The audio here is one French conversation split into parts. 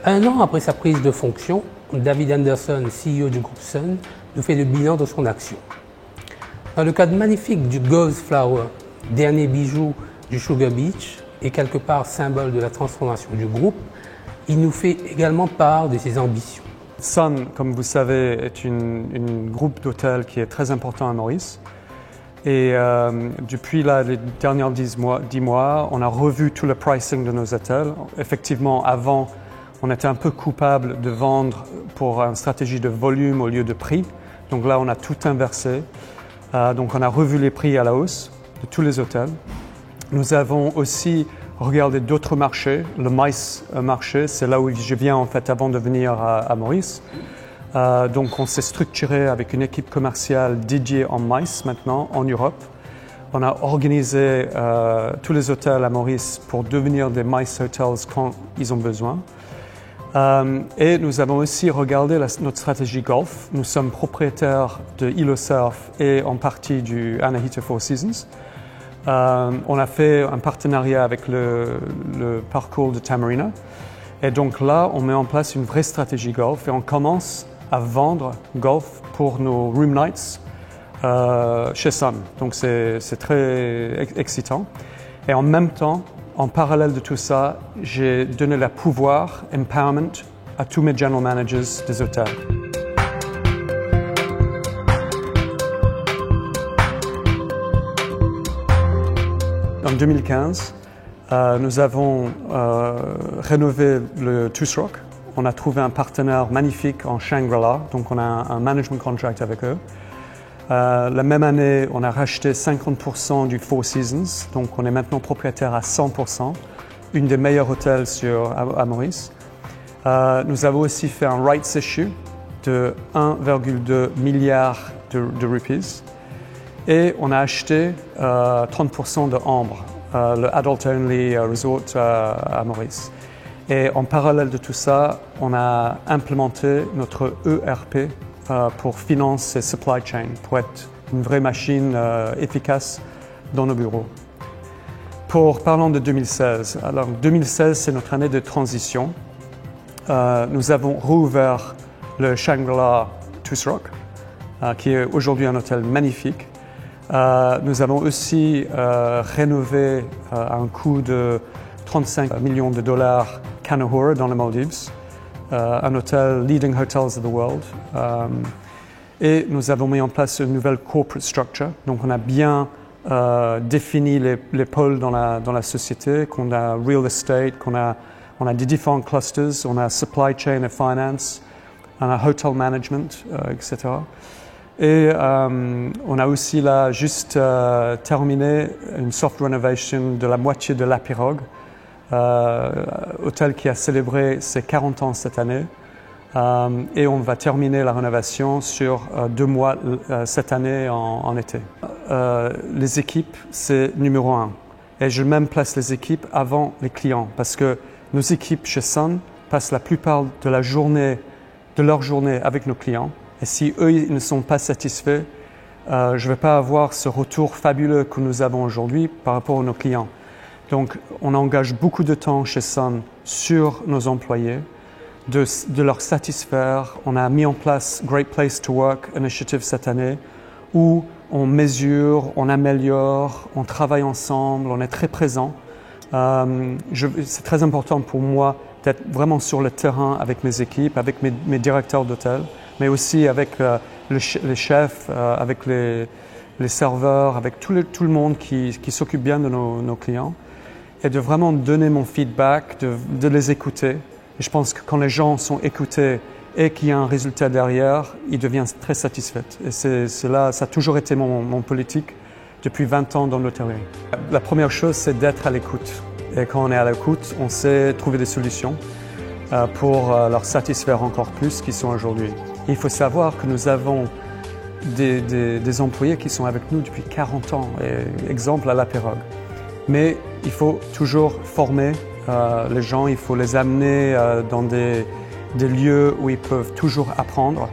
Un an après sa prise de fonction, David Anderson, CEO du groupe Sun, nous fait le bilan de son action. Dans le cadre magnifique du Gauze Flower, dernier bijou du Sugar Beach et quelque part symbole de la transformation du groupe, il nous fait également part de ses ambitions. Sun, comme vous savez, est une groupe d'hôtels qui est très important à Maurice. Et depuis les derniers 10 mois, on a revu tout le pricing de nos hôtels. Effectivement, avant, on était un peu coupable de vendre pour une stratégie de volume au lieu de prix. Donc là, on a tout inversé. Donc on a revu les prix à la hausse de tous les hôtels. Nous avons aussi regardé d'autres marchés. Le MICE marché, c'est là où je viens en fait avant de venir à Maurice. Donc on s'est structuré avec une équipe commerciale dédiée en MICE maintenant en Europe. On a organisé tous les hôtels à Maurice pour devenir des MICE hotels quand ils ont besoin. Et nous avons aussi regardé notre stratégie golf. Nous sommes propriétaires de Ilo Surf et en partie du Anahita Four Seasons. On a fait un partenariat avec le parcours de Tamarina. Et donc là, on met en place une vraie stratégie golf et on commence à vendre golf pour nos room nights chez Sun. Donc c'est très excitant. Et en même temps, en parallèle de tout ça, j'ai donné le pouvoir, empowerment, à tous mes general managers des hôtels. En 2015, nous avons rénové le Tusrock. On a trouvé un partenaire magnifique en Shangri-La, donc on a un management contract avec eux. La même année, on a racheté 50% du Four Seasons, donc on est maintenant propriétaire à 100%, une des meilleurs hôtels à Maurice. Nous avons aussi fait un rights issue de 1,2 milliard de rupees et on a acheté 30% de Ambre, le Adult Only Resort à Maurice. Et en parallèle de tout ça, on a implémenté notre ERP pour finance et supply chain, pour être une vraie machine efficace dans nos bureaux. Parlons de 2016. Alors 2016, c'est notre année de transition. Nous avons rouvert le Shangri-La Tusrock, qui est aujourd'hui un hôtel magnifique. Nous avons aussi rénové à un coût de 35 millions de dollars Kanahura dans les Maldives. Un hôtel leading hotels of the world. Et nous avons mis en place une nouvelle corporate structure. Donc on a bien défini les pôles dans la société, qu'on a real estate, on a des différents clusters, on a supply chain et finance, on a hotel management, etc. Et on a aussi là juste terminé une soft renovation de la moitié de La Pirogue. Hôtel qui a célébré ses 40 ans cette année et on va terminer la rénovation sur 2 mois cette année en été. Les équipes, c'est numéro 1 et je même place les équipes avant les clients parce que nos équipes chez Sun passent la plupart de leur journée avec nos clients et si eux ils ne sont pas satisfaits, je ne vais pas avoir ce retour fabuleux que nous avons aujourd'hui par rapport à nos clients. Donc, on engage beaucoup de temps chez Sun sur nos employés, de leur satisfaire. On a mis en place Great Place to Work Initiative cette année où on mesure, on améliore, on travaille ensemble, on est très présent. C'est très important pour moi d'être vraiment sur le terrain avec mes équipes, avec mes directeurs d'hôtel, mais aussi avec les chefs, avec les serveurs, avec tout le monde qui s'occupe bien de nos clients. Et de vraiment donner mon feedback, de les écouter. Et je pense que quand les gens sont écoutés et qu'il y a un résultat derrière, ils deviennent très satisfaits. Et ça a toujours été mon politique depuis 20 ans dans l'hôtellerie. La première chose, c'est d'être à l'écoute. Et quand on est à l'écoute, on sait trouver des solutions pour leur satisfaire encore plus qu'ils sont aujourd'hui. Il faut savoir que nous avons des employés qui sont avec nous depuis 40 ans. Et, exemple à La Pirogue. Mais il faut toujours former les gens, il faut les amener dans des lieux où ils peuvent toujours apprendre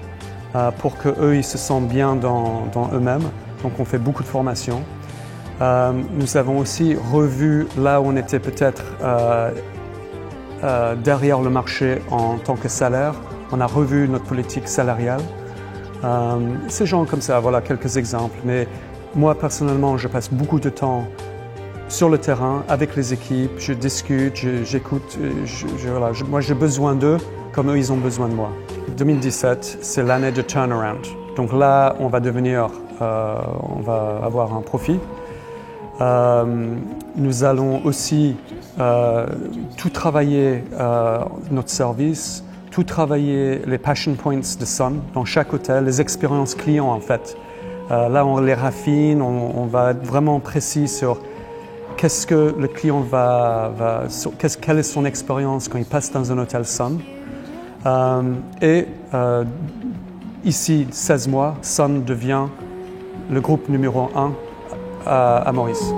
pour qu'eux ils se sentent bien dans eux-mêmes. Donc on fait beaucoup de formation. Nous avons aussi revu là où on était peut-être derrière le marché en tant que salaire. On a revu notre politique salariale. Ces gens comme ça, voilà quelques exemples. Mais moi, personnellement, je passe beaucoup de temps sur le terrain, avec les équipes, je discute, j'écoute. Moi, j'ai besoin d'eux comme eux, ils ont besoin de moi. 2017, c'est l'année de turnaround. Donc là, on va avoir un profit. Nous allons aussi tout travailler notre service, tout travailler les passion points de Sun dans chaque hôtel, les expériences clients en fait. Là, on les raffine, on va être vraiment précis sur qu'est-ce que le client quelle est son expérience quand il passe dans un hôtel Sun. Ici, 16 mois, Sun devient le groupe numéro 1 à Maurice.